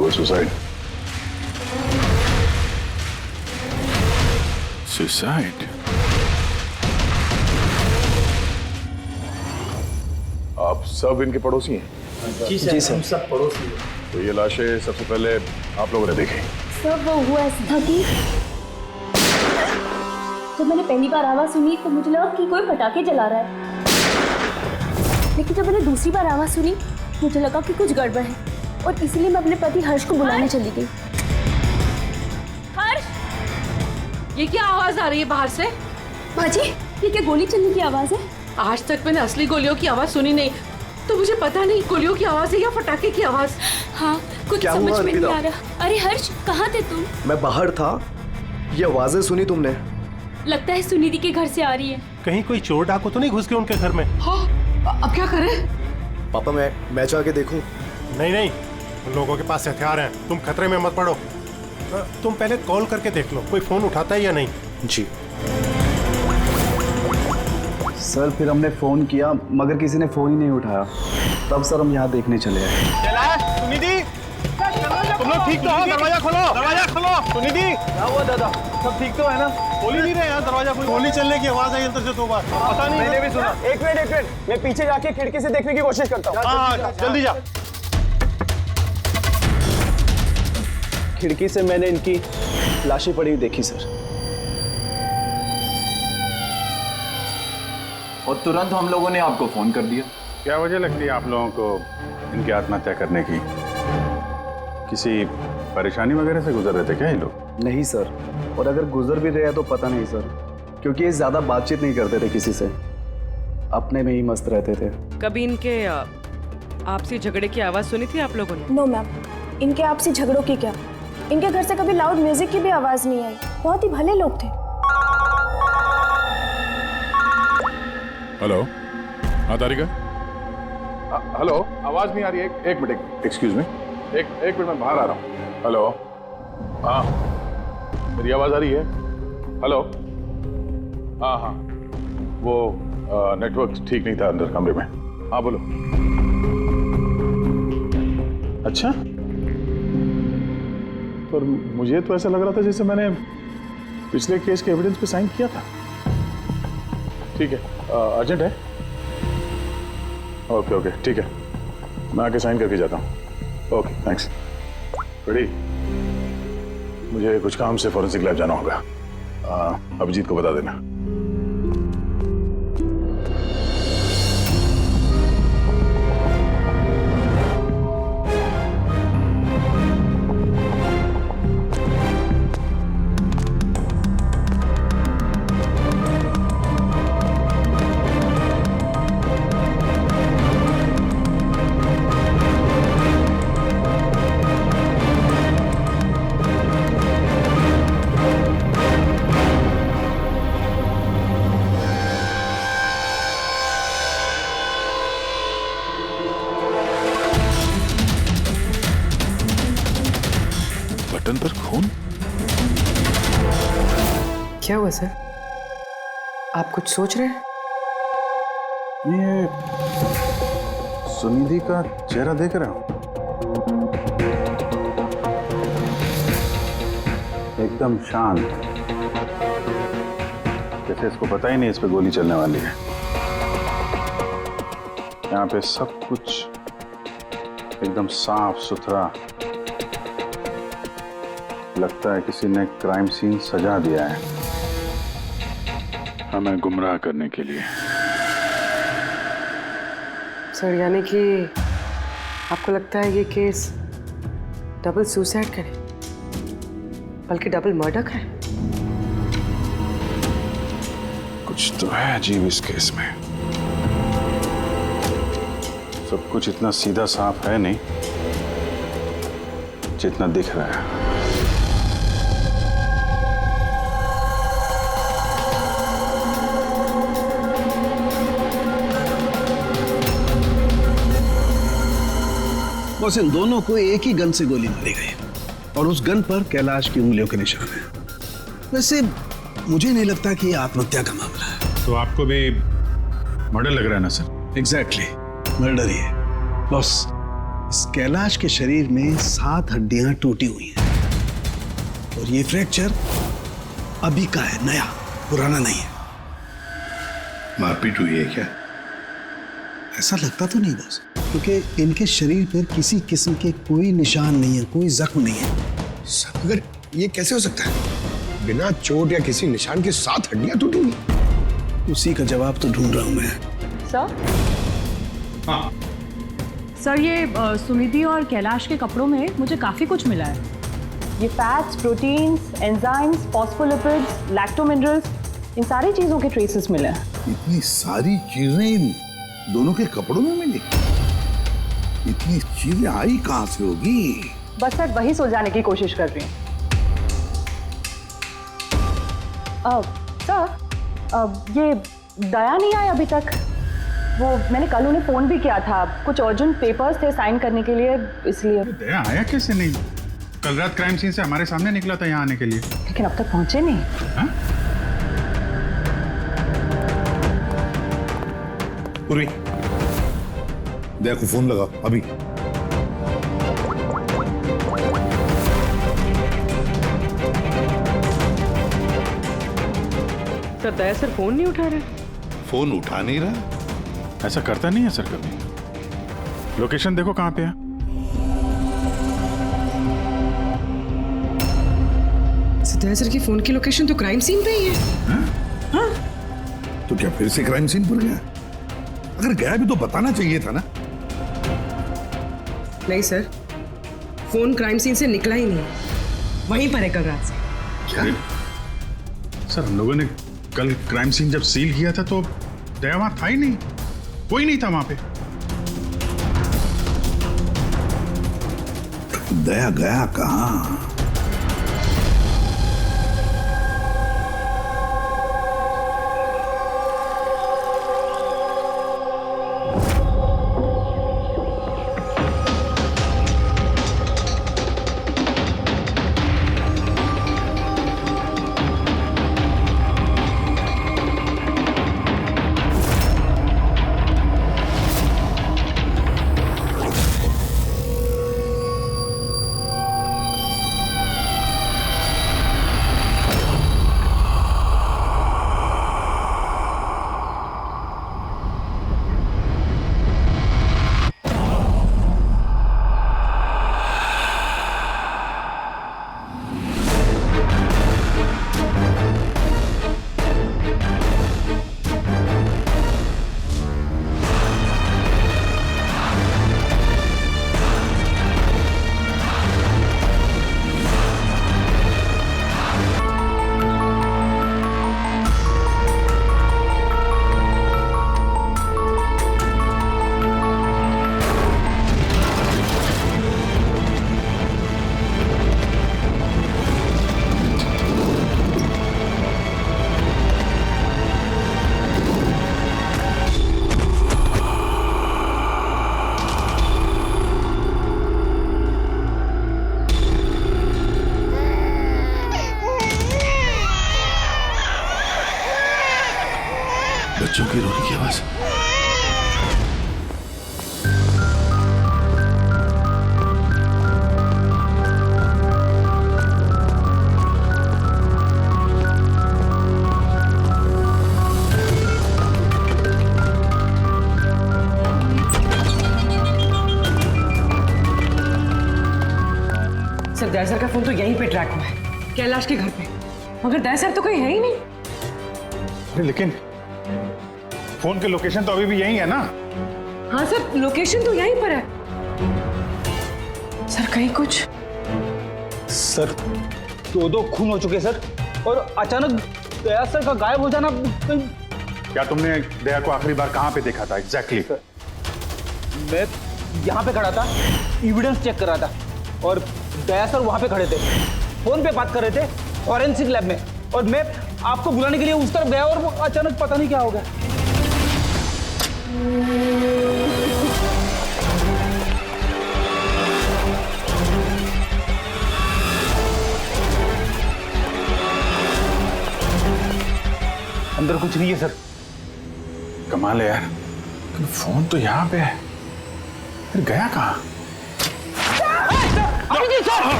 Double suicide. Suicide? आप सब इनके पड़ोसी हैं? जी सर, हम सब पड़ोसी हैं। तो ये लाशें सबसे पहले आप लोगों ने देखी? सर वो हुआ ऐसा था कि जब मैंने पहली बार आवाज सुनी तो मुझे लगा कि कोई पटाखे जला रहा है, लेकिन जब मैंने दूसरी बार आवाज सुनी मुझे लगा कि कुछ गड़बड़ है और इसलिए मैं अपने पति हर्ष को बुलाने चली गई। हर्ष, ये क्या आवाज आ रही है बाहर से? बाजी, ये क्या गोली चलने की आवाज है? आज तक मैंने असली गोलियों की आवाज सुनी नहीं, तो मुझे पता नहीं गोलियों की आवाज है या पटाखे की आवाज। हाँ, कुछ समझ में नहीं आ रहा। अरे हर्ष, कहाँ थे तुम? मैं बाहर था। ये आवाजें सुनी तुमने? लगता है सुनिधि के घर से आ रही है। कहीं कोई चोर डाकू तो नहीं घुस गए उनके घर में? हाँ, अब क्या करें? पापा मैं जाके देखूं? नहीं नहीं, उन लोगों के पास हथियार हैं, तुम खतरे में मत पड़ो। तुम पहले कॉल करके देख लो कोई फोन उठाता है या नहीं। जी सर, फिर हमने फोन किया मगर किसी ने फोन ही नहीं उठाया। तब सर हम यहाँ देखने चले आए। सुनिधि, तुम लोग ठीक तो हो? दरवाजा खोलो, दरवाजा खोलो। सुनिधि, क्या हुआ दादा? सब ठीक तो है ना? खोल ही नहीं रहे यार दरवाजा। कोई गोली चलने की आवाज आई अंदर से 2 बार। पता नहीं, मैंने भी सुना। एक मिनट, मैं पीछे जाके खिड़की से देखने की कोशिश करता हूँ। हाँ, जल्दी जा। खिड़की से मैंने इनकी लाशें पड़ी हुई देखी सर, और तुरंत हम लोगों ने आपको फोन कर दिया। क्या वजह लगती है आप लोगों को इनकी आत्महत्या करने की? किसी परेशानी वगैरह से गुजर रहे थे क्या ये लोग? नहीं सर, और अगर गुजर भी रहे तो पता नहीं सर, क्योंकि ये ज्यादा बातचीत नहीं करते थे किसी से, अपने में ही मस्त रहते थे। कभी इनके आपसी झगड़े की आवाज सुनी थी आप लोगों ने? नो मैम, इनके आपसी झगड़ों की क्या, इनके घर से कभी लाउड म्यूजिक की भी आवाज नहीं आई। बहुत ही भले लोग थे। हेलो, हाँ तारिका? हेलो, आवाज नहीं आ रही है। एक मिनट, एक्सक्यूज मी, एक मिनट, मैं बाहर आ रहा हूँ। हेलो, हाँ, मेरी आवाज आ रही है? हेलो, हाँ, वो नेटवर्क ठीक नहीं था अंदर कमरे में। हाँ बोलो। अच्छा, पर मुझे तो ऐसा लग रहा था जैसे मैंने पिछले केस के एविडेंस पे साइन किया था। ठीक है, अर्जेंट है? ओके, ठीक है, मैं आके साइन करके जाता हूँ। Okay, thanks. बड़ी, मुझे कुछ काम से फॉरेंसिक लैब जाना होगा। अभिजीत को बता देना। बटन पर खून? क्या हुआ सर? आप कुछ सोच रहे हैं? ये सुनिधि का चेहरा देख रहे हो? एकदम शांत, जैसे इसको पता ही नहीं इस पे गोली चलने वाली है। यहाँ पे सब कुछ एकदम साफ सुथरा, लगता है किसी ने क्राइम सीन सजा दिया है हमें गुमराह करने के लिए। सर, यानी कि आपको लगता है ये केस डबल सुसाइड का नहीं बल्कि डबल मर्डर का है? कुछ तो है अजीब इस केस में। सब कुछ इतना सीधा साफ है नहीं जितना दिख रहा है। बस इन दोनों को एक ही गन से गोली मारी गई और उस गन पर कैलाश की उंगलियों के निशान हैं। वैसे मुझे नहीं लगता कि ये आत्महत्या का मामला है। तो आपको भी मर्डर लग रहा है ना सर? एग्जैक्टली, मर्डर ही है। बॉस, इस कैलाश के शरीर में 7 हड्डियां टूटी हुई हैं और ये फ्रैक्चर अभी का है, नया, पुराना नहीं है। मारपीट हुई है क्या? ऐसा लगता तो नहीं बॉस, क्योंकि इनके शरीर पर किसी किस्म के कोई निशान नहीं है, कोई जख्म नहीं है। सर मगर ये कैसे हो सकता है? बिना चोट या किसी निशान के 7 हड्डियां टूटी हुई। उसी का जवाब तो ढूंढ रहा हूं मैं। सर हाँ सर, ये सुनिधि और कैलाश के कपड़ों में मुझे काफ़ी कुछ मिला है। ये फैट्स, प्रोटीन्स, एंजाइम्स, फॉस्फोलिपिड्स, लैक्टोमिनरल्स, इन सारी चीज़ों के ट्रेसेस मिले हैं। इतनी सारी चीजें इन दोनों के कपड़ों में मिली? इतनी चीजें आई कहां से होगी? बस सर वही सुलझाने की कोशिश कर रही हूँ। सर, ये दया नहीं आई अभी तक। वो मैंने कल उन्हें फ़ोन भी किया था, कुछ अर्जेंट पेपर्स थे साइन करने के लिए, इसलिए। दया आया कैसे नहीं? कल रात क्राइम सीन से हमारे सामने निकला था यहाँ आने के लिए। लेकिन अब तक पहुंचे नहीं। हाँ? पूर्वी, दया को फोन लगा अभी। सर दया सर फोन नहीं उठा रहे। फोन उठा नहीं रहा। ऐसा करता नहीं है सर कभी। लोकेशन देखो कहाँ पे है। दया सर की फोन की लोकेशन तो क्राइम सीन पे ही है। हाँ? तो क्या फिर से क्राइम सीन पर गया? अगर गया भी तो बताना चाहिए था ना। नहीं सर, फोन क्राइम सीन से निकला ही नहीं, वहीं पर है कल रात से। क्या? सर हम लोगों ने कल क्राइम सीन जब सील किया था तो दया वहां था ही नहीं, कोई नहीं था वहां पे। दया गया कहाँ? बच्चों की रोने की आवाज। सर दया सर का फोन तो यहीं पे ट्रैक हुआ है, कैलाश के घर पे, मगर दया सर तो कहीं है ही नहीं। लेकिन फोन के लोकेशन तो अभी भी यही है ना? हाँ सर, लोकेशन तो यहीं पर है। सर कहीं कुछ। सर 2 खून हो चुके सर, और अचानक दया सर का गायब हो जाना। क्या तुमने दया को आखिरी बार कहाँ पे देखा था एग्जैक्टली? मैं यहाँ पे खड़ा था, एविडेंस चेक कर रहा था, और दया सर वहाँ पे खड़े थे, फोन पे बात कर रहे थे फॉरेंसिक लैब में, और मैं आपको बुलाने के लिए उस तरफ गया और वो अचानक पता नहीं क्या हो गया। अंदर कुछ नहीं है सर। कमाल है यार, फोन तो यहाँ पे है, फिर गया कहाँ? सर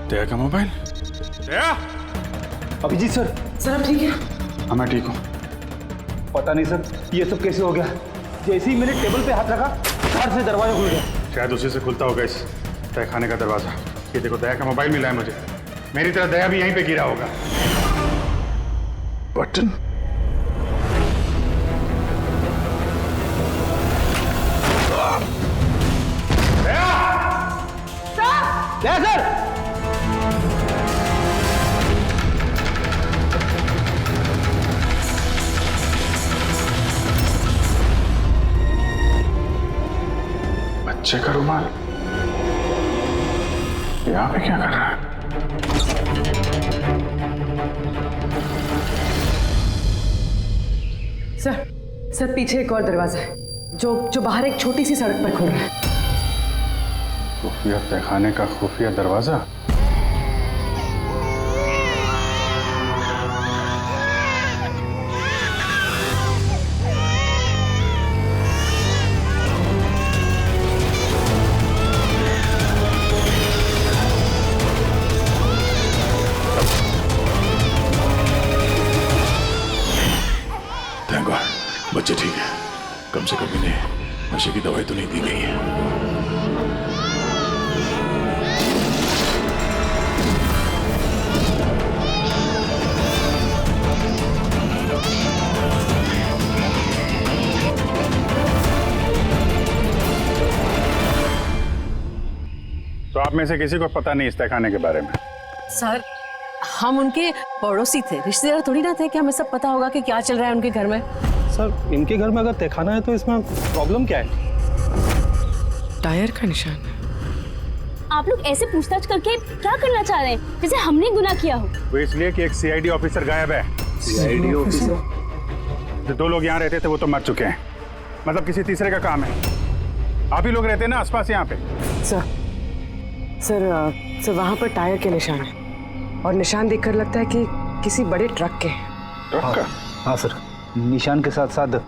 दया का मोबाइल। दया। अभिजीत सर। सर आप ठीक है? हाँ मैं ठीक हूँ। पता नहीं सर ये सब कैसे हो गया। जैसे ही मैंने टेबल पे हाथ रखा घर से दरवाजा खुल गया। शायद उसी से खुलता होगा इस तय खाने का दरवाजा। ये देखो दया का मोबाइल मिला है मुझे। मेरी तरह दया भी यहीं पे गिरा होगा। बटन। दया सर। बच्चे का रुमाल यहाँ पे क्या कर रहा है? सर पीछे एक और दरवाजा है जो बाहर एक छोटी सी सड़क पर खुल रहा है। खुफिया तहखाने का खुफिया दरवाजा। थैंक गॉड बच्चे ठीक है। कम से कम इन्हें नशे की दवाई तो नहीं दी गई है। तो आप में से किसी को पता नहीं इस तहखाने के बारे में? सर हम उनके पड़ोसी थे, रिश्तेदार थोड़ी ना थे कि हमें सब पता होगा कि क्या चल रहा है उनके घर में। सर इनके घर में अगर तहखाना है तो इसमें प्रॉब्लम क्या है? टायर का निशान है। आप लोग ऐसे पूछताछ करके क्या करना चाह रहे हैं जैसे हमने गुनाह किया हो? वो इसलिए कि एक सीआईडी ऑफिसर गायब है। CID officer? जो 2 लोग यहाँ रहते थे वो तो मर चुके हैं। मतलब किसी तीसरे का काम है। आप ही लोग रहते हैं ना आसपास यहाँ पे? सर वहाँ पर टायर के निशान है और निशान देखकर लगता है कि किसी बड़े ट्रक के हैं। ट्रक का? हाँ सर निशान के साथ साथ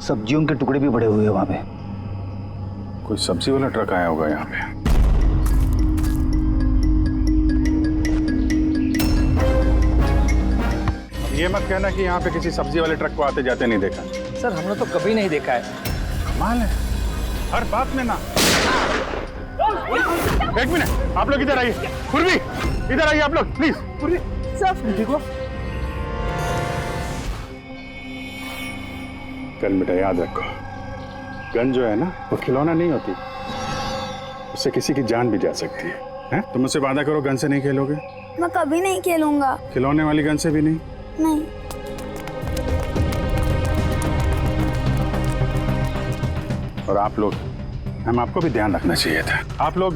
सब्जियों के टुकड़े भी पड़े हुए हैं वहाँ पे। कोई सब्जी वाला ट्रक आया होगा यहाँ पे। ये मत कहना कि यहाँ पे किसी सब्जी वाले ट्रक को आते जाते नहीं देखा। सर हमने तो कभी नहीं देखा है। कमाल है, हर बात में ना। एक मिनट, आप लोग इधर आइए। पूर्वी इधर आइए आप लोग प्लीज। पूर्वी सर देखो। गन बेटा याद रखो, गन जो है ना वो खिलौना नहीं होती, उससे किसी की जान भी जा सकती है। तुम मुझसे वादा करो गन से नहीं खेलोगे? मैं कभी नहीं खेलूंगा। खिलौने वाली गन से भी नहीं? नहीं। और आप लोग, हम आपको भी ध्यान रखना चाहिए था। आप लोग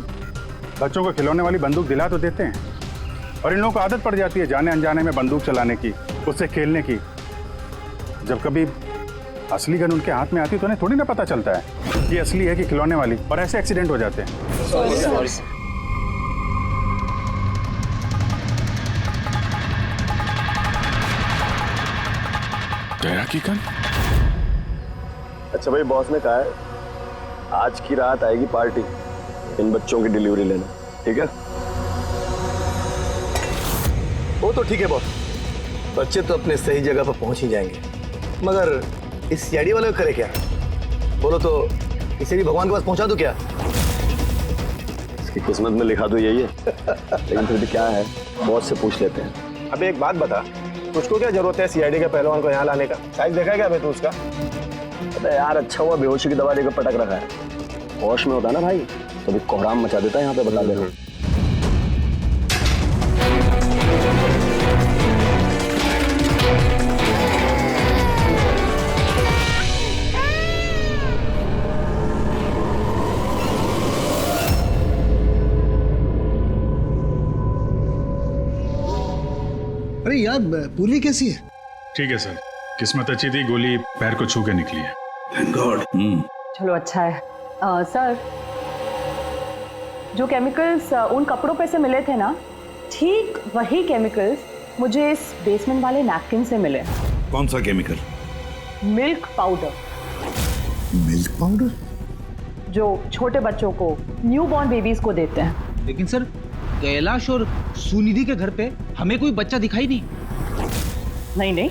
बच्चों को खिलौने वाली बंदूक दिला तो देते हैं और इन लोगों को आदत पड़ जाती है जाने अनजाने में बंदूक चलाने की, उससे खेलने की। जब कभी असली गन उनके हाथ में आती है तो उन्हें थोड़ी ना पता चलता है कि असली है कि खिलौने वाली, और ऐसे एक्सीडेंट हो जाते हैं। सॉरी। दया की गन? अच्छा भाई बॉस ने कहा है आज की रात आएगी पार्टी इन बच्चों की डिलीवरी लेने, ठीक है? वो तो ठीक है बॉस, बच्चे तो अपने सही जगह पर पहुंच ही जाएंगे, मगर इस सीआईडी वाले को करे क्या? बोलो तो इसे भी भगवान के पास पहुंचा दो क्या? इसकी किस्मत में लिखा दो यही है। लेकिन फिर भी क्या है, बॉस से पूछ लेते हैं। अबे एक बात बता, तुझको क्या जरूरत है सीआईडी के पहलवान को यहाँ लाने का? साइज देखा है क्या तू उसका? अबे यार अच्छा हुआ बेहोशी की दवा देकर पटक रखा है। होश में होता ना भाई तो भी कोहराम मचा देता है यहाँ पे, बता दे रहा हूँ। यार, पूर्वी कैसी है? ठीक है सर, किस्मत अच्छी थी, गोली पैर को छू के निकली है। Thank God. चलो अच्छा है। सर, जो केमिकल्स उन कपड़ों पे से मिले थे ना, ठीक वही केमिकल्स मुझे इस बेसमेंट वाले नैपकिन से मिले। कौन सा chemical? Milk powder. Milk powder? जो छोटे बच्चों को, न्यू बॉर्न बेबीज को देते हैं। लेकिन सर, कैलाश और सुनिधि के घर पे हमें कोई बच्चा दिखाई नहीं। नहीं नहीं,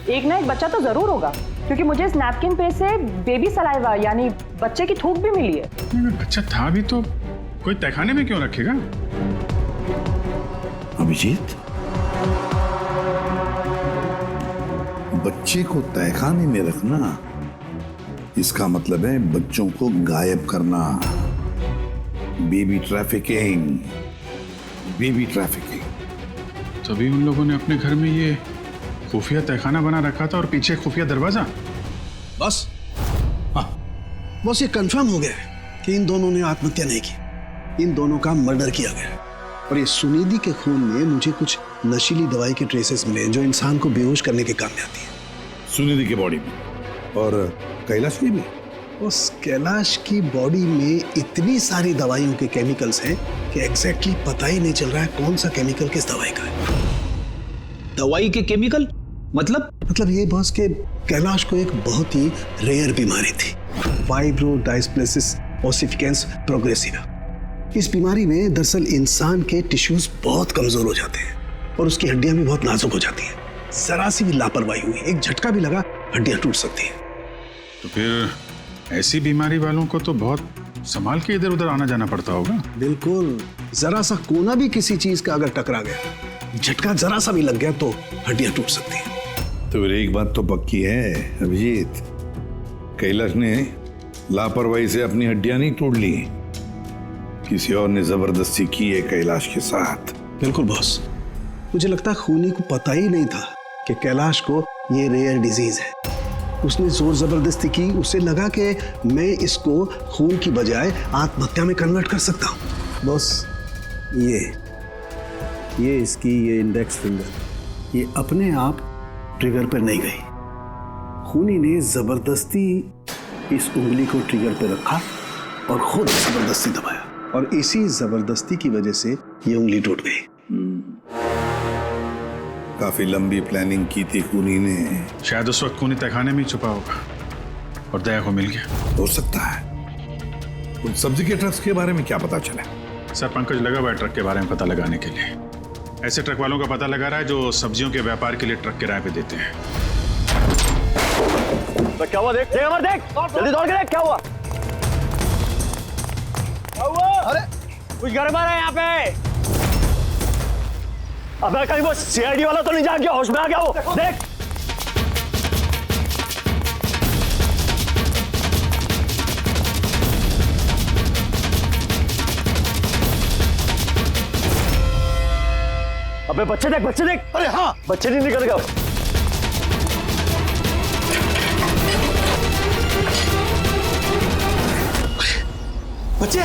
एक ना एक बच्चा तो जरूर होगा, क्योंकि मुझे इस नैपकिन पे से बेबी सलाइवा यानी बच्चे की थूक भी मिली है। बच्चा था भी तो कोई तहखाने में क्यों रखेगा? अभिजीत, बच्चे को तहखाने में रखना, इसका मतलब है बच्चों को गायब करना। Baby trafficking, baby trafficking. तभी उन लोगों ने अपने घर में ये खुफिया तहखाना बना रखा था और पीछे खुफिया दरवाजा। बस हाँ, बस ये कंफर्म हो गया है कि इन दोनों ने आत्महत्या नहीं की, इन दोनों का मर्डर किया गया। और ये सुनिधि के खून में मुझे कुछ नशीली दवाई के ट्रेसेस मिले जो इंसान को बेहोश करने के काम में आती है। सुनिधि की बॉडी में और कैलाश की भी? उस कैलाश की बॉडी में इतनी सारी दवाइयों के केमिकल्स हैं कि एग्जैक्टली पता ही नहीं चल रहा है कौन सा केमिकल किस दवाई का है। दवाई के केमिकल? मतलब ये बॉस के कैलाश को एक बहुत ही रेयर बीमारी थी, फाइब्रोडायस्प्लेसिस ओसिफिकेंस प्रोग्रेसिवा। इस बीमारी में दरअसल इंसान के टिश्यूज बहुत कमजोर हो जाते हैं और उसकी हड्डियां भी बहुत नाजुक हो जाती हैं। जरा सी भी लापरवाही हुई, एक झटका भी लगा, हड्डियां टूट सकती हैं। तो फिर ऐसी बीमारी वालों को तो बहुत संभाल के इधर उधर आना जाना पड़ता होगा। बिल्कुल, जरा सा कोना भी किसी चीज का अगर टकरा गया, झटका जरा सा भी लग गया तो हड्डियां टूट सकती हैं। तो फिर एक बात तो पक्की है अभिजीत, कैलाश ने लापरवाही से अपनी हड्डियां नहीं तोड़ ली, किसी और ने जबरदस्ती की है कैलाश के साथ। बिल्कुल बॉस, मुझे लगता है खूनी को पता ही नहीं था कि कैलाश को ये रेयर डिजीज है। उसने जोर जबरदस्ती की, उसे लगा कि मैं इसको खून की बजाय आत्महत्या में कन्वर्ट कर सकता हूँ। बॉस, ये इसकी ये इंडेक्स फिंगर ये अपने आप ट्रिगर पर नहीं गई, खूनी ने जबरदस्ती इस उंगली को ट्रिगर पर रखा और खुद जबरदस्ती दबाया, और इसी जबरदस्ती की वजह से ये उंगली टूट गई। काफी लंबी प्लानिंग की थी खूनी ने। शायद उस वक्त खूनी तहखाने में ही छुपा होगा और दया को मिल गया। हो सकता है। उन सब्जी के ट्रक्स के बारे में क्या पता चला? सर, पंकज लगा हुआ है ट्रक के बारे में पता लगाने के लिए। ऐसे ट्रक वालों का पता लगा रहा है जो सब्जियों के व्यापार के लिए ट्रक किराए पे देते हैं। तो क्या हुआ? देख अमर, देख जल्दी दौड़ के देख क्या हुआ। अरे कुछ गड़बड़ है यहाँ पे। अबे कहीं वो सीआईडी वाला तो नहीं जाग गया, होश में आ गया वो? देख अबे बच्चे देख, बच्चे देख। अरे हाँ, बच्चे नहीं निकल गए। बच्चे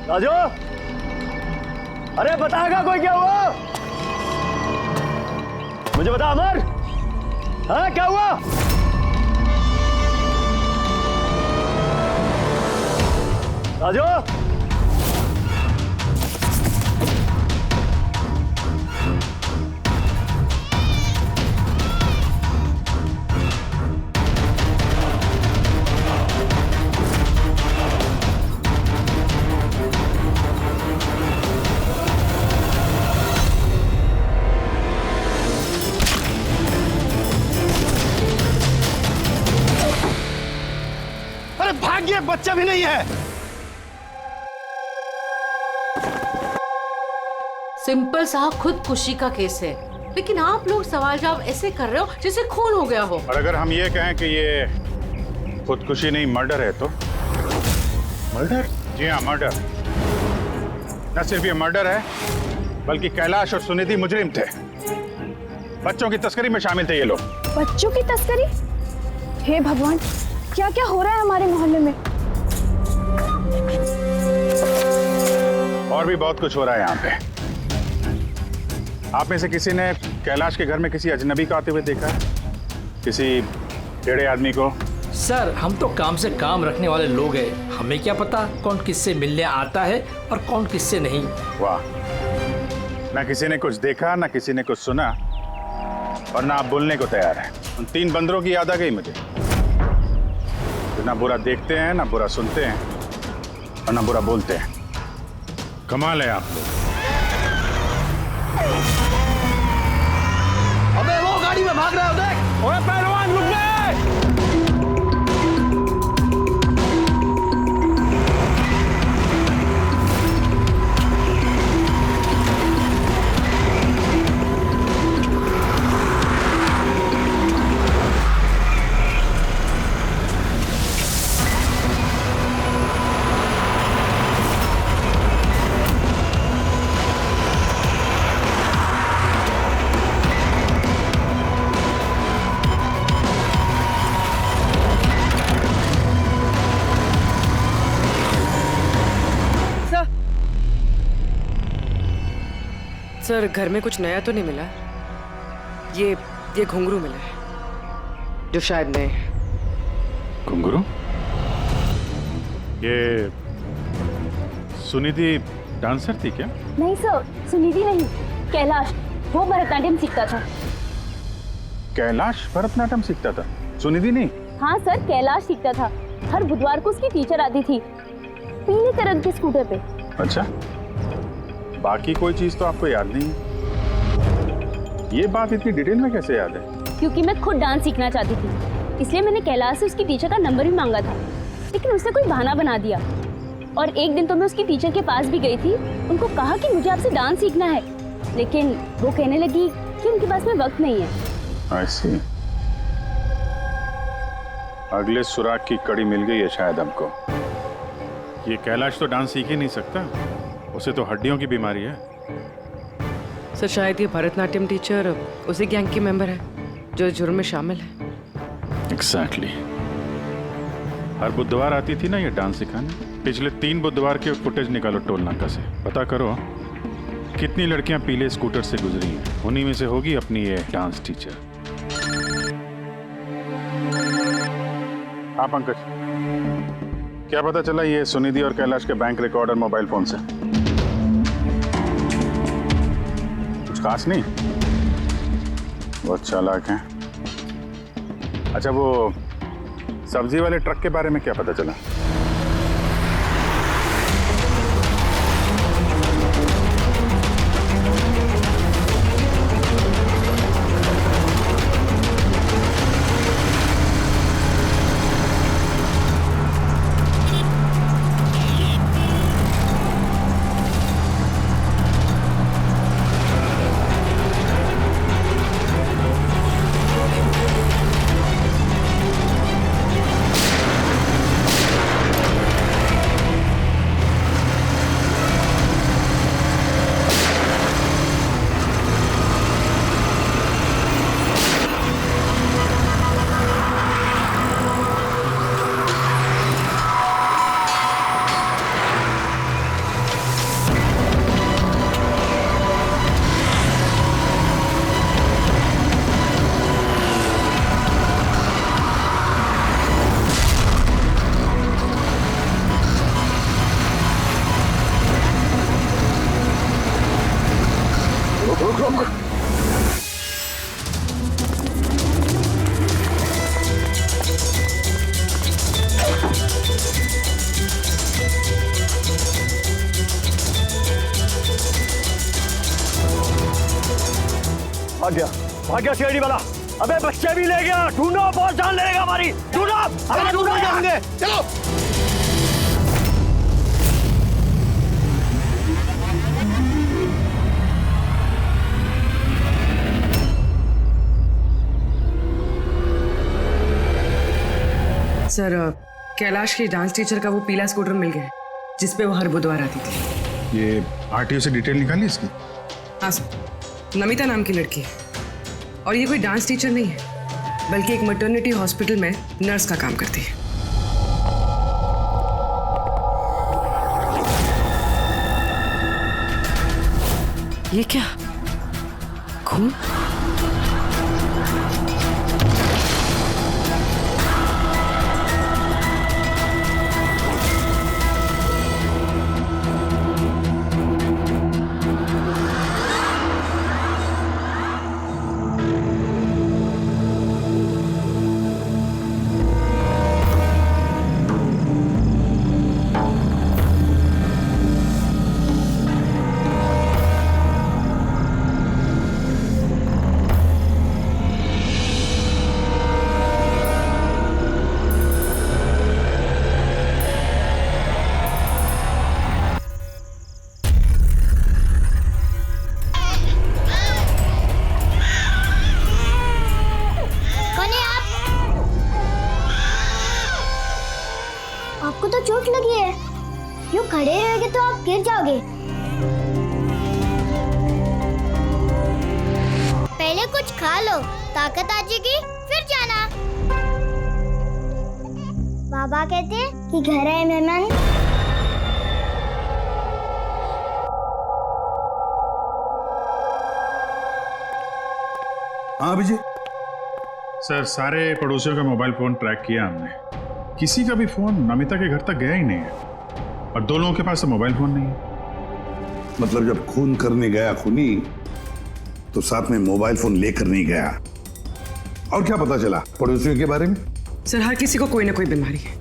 राजू, अरे बताएगा कोई क्या हुआ? मुझे बता अमर, हाँ क्या हुआ? राजू, भाग्य बच्चा भी नहीं है। सिंपल सा खुदकुशी का केस है, लेकिन आप लोग सवाल जवाब ऐसे कर रहे हो जैसे खून हो गया हो। और अगर हम ये कहें कि ये खुदकुशी नहीं मर्डर है तो? मर्डर? जी हाँ, मर्डर। न सिर्फ ये मर्डर है, बल्कि कैलाश और सुनिधि मुजरिम थे। बच्चों की तस्करी में शामिल थे ये लोग। बच्चों की तस्करी? हे भगवान, क्या क्या हो रहा है हमारे मोहल्ले में? और भी बहुत कुछ हो रहा है यहाँ पे। आप में से किसी ने कैलाश के घर में किसी अजनबी को आते हुए देखा है? किसी टेढ़े आदमी को? सर हम तो काम से काम रखने वाले लोग हैं, हमें क्या पता कौन किससे मिलने आता है और कौन किससे नहीं। वाह, ना किसी ने कुछ देखा, ना किसी ने कुछ सुना, और ना आप बोलने को तैयार हैं। उन 3 बंदरों की याद आ गई मुझे, जो ना बुरा देखते हैं, ना बुरा सुनते हैं, और ना बुरा बोलते हैं। कमाल है आप लोग। अबे वो गाड़ी में भाग रहा है, देख। ओए पहलवान रुक गए। सर घर में कुछ नया तो नहीं मिला? ये घुंघरू मिला है जो शायद नए हैं। घुंघरू? ये सुनिधि डांसर थी क्या? नहीं सर, सुनिधि नहीं, कैलाश। वो भरतनाट्यम सीखता था। कैलाश भरतनाट्यम सीखता था, सुनिधि नहीं? हाँ सर, कैलाश सीखता था। हर बुधवार को उसकी टीचर आती थी, पीले रंग के स्कूटर पे। अच्छा, बाकी कोई चीज तो आपको याद नहीं है? ये बात इतनी डिटेल में कैसे याद है? क्योंकि मैं खुद डांस सीखना चाहती थी, इसलिए मैंने कैलाश से उसकी टीचर का नंबर भी मांगा था, लेकिन उसने कोई बहाना बना दिया। और एक दिन तो मैं उसकी टीचर के पास भी गई थी, उनको कहा कि मुझे आपसे डांस सीखना है, लेकिन वो कहने लगी कि उनके पास में वक्त नहीं है। ऐसी अगले सुराग की कड़ी मिल गई है शायद हमको। ये कैलाश तो डांस सीख ही नहीं सकता, उसे तो हड्डियों की बीमारी है। सर शायद ये भरतनाट्यम टीचर उसी गैंग की मेंबर है जो जुर्म में शामिल है। एग्जैक्टली। हर बुधवार आती थी ना ये डांस सिखाने। पिछले 3 बुधवार के फुटेज निकालो टोल नाका से, पता करो कितनी लड़कियां पीले स्कूटर से गुजरी हैं। उन्हीं में से होगी अपनी ये डांस टीचर। हाँ पंकज, क्या पता चला ये सुनिधि और कैलाश के बैंक रिकॉर्ड और मोबाइल फोन से? कुछ खास नहीं, बहुत चालाक हैं। अच्छा, वो सब्जी वाले ट्रक के बारे में क्या पता चला? भाग गया सीआईडी वाला। अबे बच्चे भी ले गया, ढूंढो, बहुत जान लेगा हमारी। ढूंढो, अबे ढूंढो जाएंगे, चलो। सर कैलाश की डांस टीचर का वो पीला स्कूटर मिल गया जिसपे वो हर बुधवार आती थी। ये आरटीओ से डिटेल निकाली इसकी? हाँ सर, नमिता नाम की लड़की है, और ये कोई डांस टीचर नहीं है बल्कि एक मैटरनिटी हॉस्पिटल में नर्स का काम करती है। ये क्या? आपको तो चोट लगी है, यूं खड़े रहोगे तो आप गिर जाओगे। पहले कुछ खा लो, ताकत आ जाएगी, फिर जाना। बाबा कहते हैं कि घर आए मेहमान। हाँ अभिजीत सर, सारे पड़ोसियों का मोबाइल फोन ट्रैक किया हमने, किसी का भी फोन नमिता के घर तक गया ही नहीं है, और 2 लोगों के पास तो मोबाइल फोन नहीं है। मतलब जब खून करने गया खूनी तो साथ में मोबाइल फोन लेकर नहीं गया। और क्या पता चला पड़ोसियों के बारे में? सर हर किसी को कोई ना कोई बीमारी है,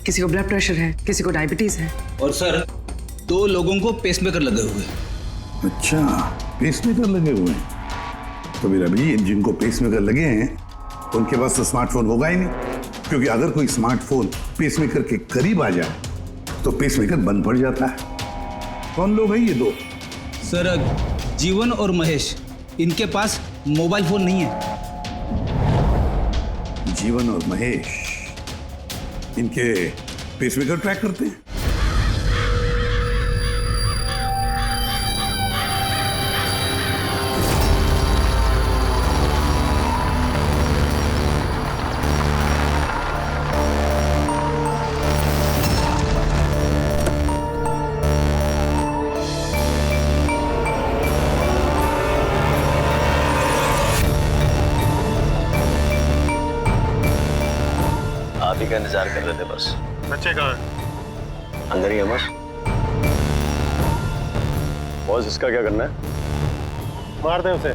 किसी को ब्लड प्रेशर है, किसी को डायबिटीज है, और सर 2 लोगों को पेसमेकर लगे हुए। अच्छा, पेसमेकर लगे हुए हैं। तो मेरा भी जिनको पेसमेकर लगे हैं उनके पास तो स्मार्टफोन होगा ही नहीं, क्योंकि अगर कोई स्मार्टफोन पेसमेकर के करीब आ जाए तो पेसमेकर बंद पड़ जाता है। कौन लोग हैं ये 2? सर जीवन और महेश, इनके पास मोबाइल फोन नहीं है। जीवन और महेश इनके पेसमेकर ट्रैक करते हैं। का इंतजार कर रहे थे बस। बच्चे कहाँ हैं? अंदर ही है बस। बॉस इसका क्या करना है? मार दे उसे।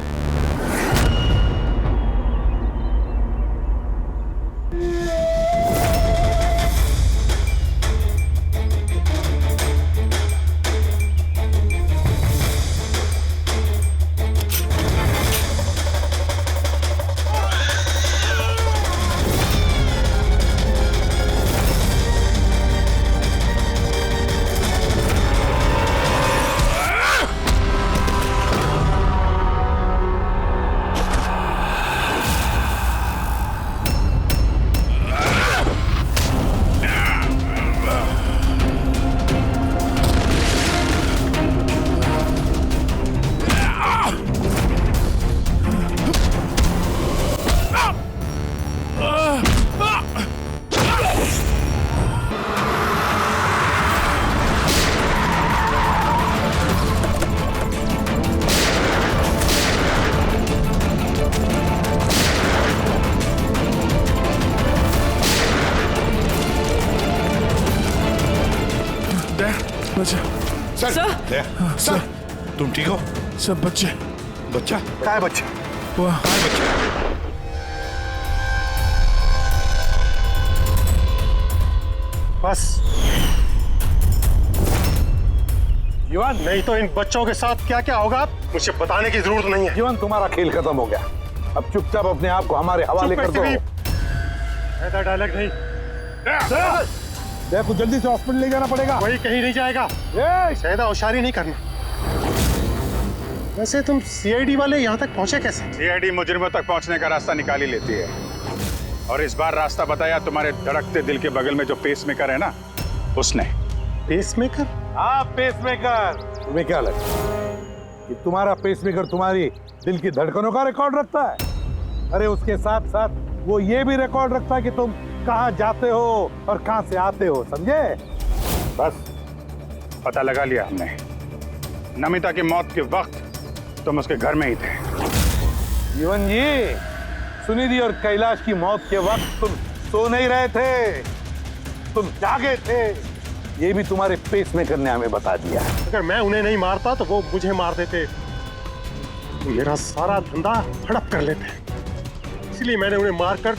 सर, सर, तुम ठीक हो? सब बच्चे। बच्चा? कहाँ है बच्चा? कहाँ है बच्चा? बस जीवन, नहीं तो इन बच्चों के साथ क्या क्या होगा मुझे बताने की जरूरत नहीं है। जीवन, तुम्हारा खेल खत्म हो गया, अब चुपचाप अपने आप को हमारे हवाले कर दो। ऐसा डायलॉग नहीं। देखो जल्दी से हॉस्पिटल ले जाना पड़ेगा। कोई कहीं नहीं जाएगा, ज्यादा होशियारी नहीं करना। वैसे तुम सीआईडी वाले यहाँ तक पहुंचे कैसे? सीआईडी मुजरिमों तक पहुंचने का रास्ता निकाल ही लेती है, और इस बार रास्ता बताया तुम्हारे धड़कते दिल के बगल में जो पेसमेकर है ना, उसने। पेसमेकर? हाँ, पेसमेकर। तुम्हें क्या लगता है कि तुम्हारा पेसमेकर तुम्हारी दिल की धड़कनों का रिकॉर्ड रखता है? अरे उसके साथ साथ वो ये भी रिकॉर्ड रखता है कि तुम कहाँ जाते हो और कहाँ से आते हो, समझे? बस पता लगा लिया हमने, नमिता की मौत के वक्त तुम उसके घर में ही थे। जीवन जी, सुनिधि और कैलाश की मौत के वक्त तुम सो नहीं रहे थे, तुम जागे थे। ये भी तुम्हारे पेसमेकर ने हमें बता दिया। अगर मैं उन्हें नहीं मारता तो वो मुझे मार देते, तो मेरा सारा धंधा हड़प कर लेते। इसलिए मैंने उन्हें मारकर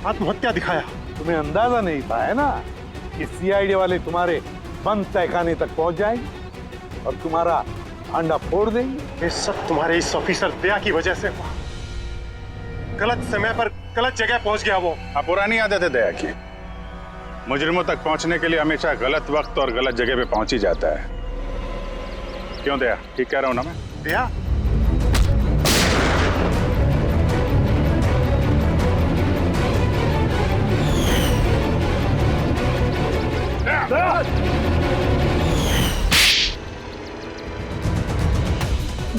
आत्महत्या दिखाया। तुम्हें अंदाजा नहीं था, है ना, कि सीआईडी वाले तुम्हारे बंद तहखाने तक पहुंच जाएंगे और तुम्हारा अंडा फोड़ देंगे। ये सब तुम्हारे इस ऑफिसर दया की वजह से हुआ। गलत समय पर गलत जगह पहुंच गया वो। पुरानी आदत है दया की, मुजरिमों तक पहुंचने के लिए हमेशा गलत वक्त और गलत जगह पे पहुंच ही जाता है। क्यों दया, ठीक कह रहा हूं ना मैं? दया,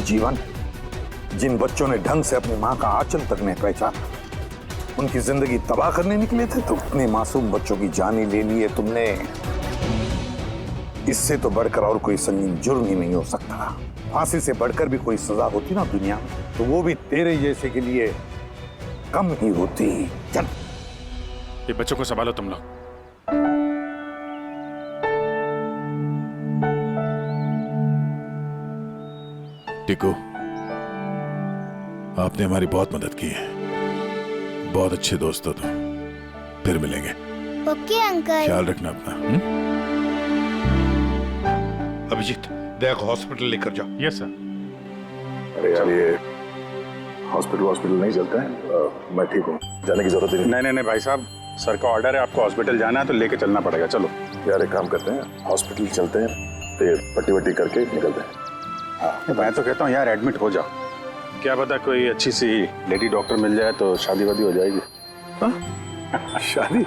जीवन, जिन बच्चों ने ढंग से अपनी मां का आंचल तक नहीं पहचाना, उनकी जिंदगी तबाह करने निकले थे, तो उतने मासूम बच्चों की जान ही ले ली है तुमने। इससे तो बढ़कर और कोई संगीन जुर्म ही नहीं हो सकता। फांसी से बढ़कर भी कोई सजा होती ना दुनिया में, तो वो भी तेरे जैसे के लिए कम ही होती। चल, ये बच्चों को संभालो तुम लोग। टिकू, आपने हमारी बहुत मदद की है, बहुत अच्छे दोस्त हो तुम। फिर मिलेंगे। Okay uncle. ख्याल रखना अपना। अभिजीत, दया को हॉस्पिटल लेकर जाओ। Yes sir. अरे यार, ये हॉस्पिटल नहीं चलता है। मैं ठीक हूँ, जाने की जरूरत ही नहीं। नहीं भाई साहब, सर का ऑर्डर है, आपको हॉस्पिटल जाना है तो लेके चलना पड़ेगा। चलो यार, एक काम करते हैं, हॉस्पिटल चलते हैं, फिर पट्टी वट्टी करके निकलते हैं। हाँ, मैं तो कहता हूँ यार एडमिट हो जाओ, क्या पता कोई अच्छी सी लेडी डॉक्टर मिल जाए तो शादी वादी हो जाएगी। शादी?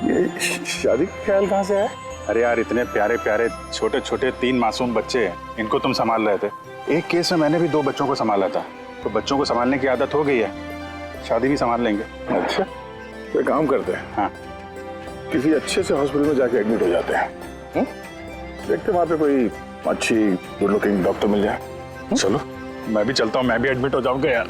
ये शादी का ख्याल कहाँ से है? अरे यार, इतने प्यारे प्यारे छोटे छोटे 3 मासूम बच्चे हैं, इनको तुम संभाल रहे थे। एक केस में मैंने भी 2 बच्चों को संभाला था, तो बच्चों को संभालने की आदत हो गई है, शादी भी संभाल लेंगे। अच्छा, तो एक काम करते हैं, हाँ, किसी अच्छे से हॉस्पिटल में जाके एडमिट हो जाते हैं। देखते वहाँ पे कोई अच्छी गुड लुकिंग डॉक्टर मिल जाए। चलो मैं भी चलता हूँ, मैं भी एडमिट हो जाऊंगा यार।